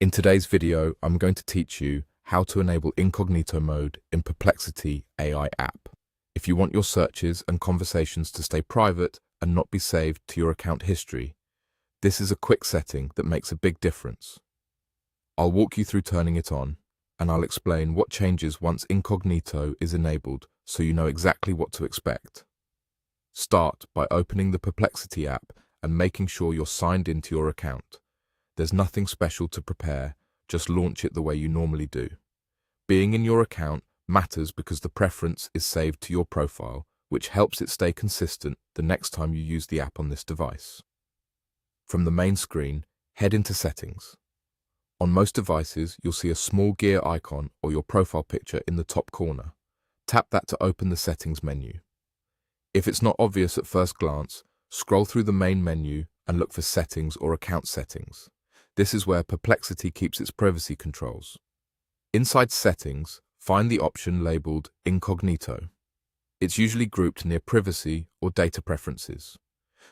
In today's video, I'm going to teach you how to enable incognito mode in Perplexity AI app. If you want your searches and conversations to stay private and not be saved to your account history, this is a quick setting that makes a big difference. I'll walk you through turning it on, and I'll explain what changes once incognito is enabled so you know exactly what to expect. Start by opening the Perplexity app and making sure you're signed into your account. There's nothing special to prepare, just launch it the way you normally do. Being in your account matters because the preference is saved to your profile, which helps it stay consistent the next time you use the app on this device. From the main screen, head into Settings. On most devices, you'll see a small gear icon or your profile picture in the top corner. Tap that to open the Settings menu. If it's not obvious at first glance, scroll through the main menu and look for Settings or Account Settings. This is where Perplexity keeps its privacy controls. Inside Settings, find the option labeled Incognito. It's usually grouped near Privacy or Data Preferences.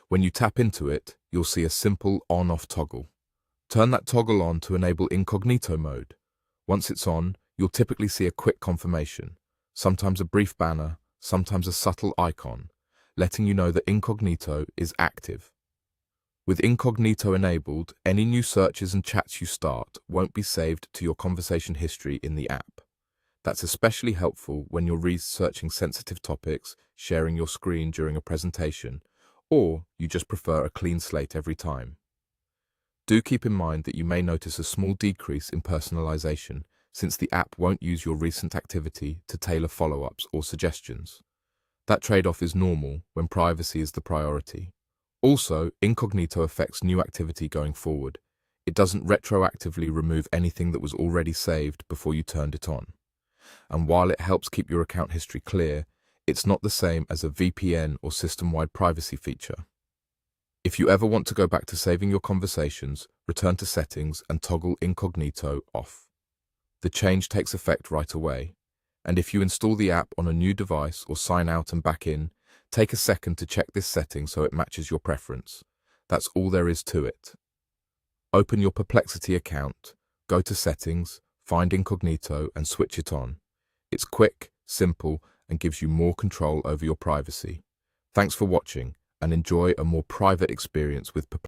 When you tap into it, you'll see a simple on-off toggle. Turn that toggle on to enable incognito mode. Once it's on, you'll typically see a quick confirmation, sometimes a brief banner, sometimes a subtle icon, letting you know that incognito is active. With incognito enabled, any new searches and chats you start won't be saved to your conversation history in the app. That's especially helpful when you're researching sensitive topics, sharing your screen during a presentation, or you just prefer a clean slate every time. Do keep in mind that you may notice a small decrease in personalization, since the app won't use your recent activity to tailor follow-ups or suggestions. That trade-off is normal when privacy is the priority. Also, incognito affects new activity going forward. It doesn't retroactively remove anything that was already saved before you turned it on. And while it helps keep your account history clear, it's not the same as a VPN or system-wide privacy feature. If you ever want to go back to saving your conversations, return to Settings and toggle incognito off. The change takes effect right away. And if you install the app on a new device or sign out and back in, take a second to check this setting so it matches your preference. That's all there is to it. Open your Perplexity account, go to Settings, find Incognito and switch it on. It's quick, simple, and gives you more control over your privacy. Thanks for watching and enjoy a more private experience with Perplexity.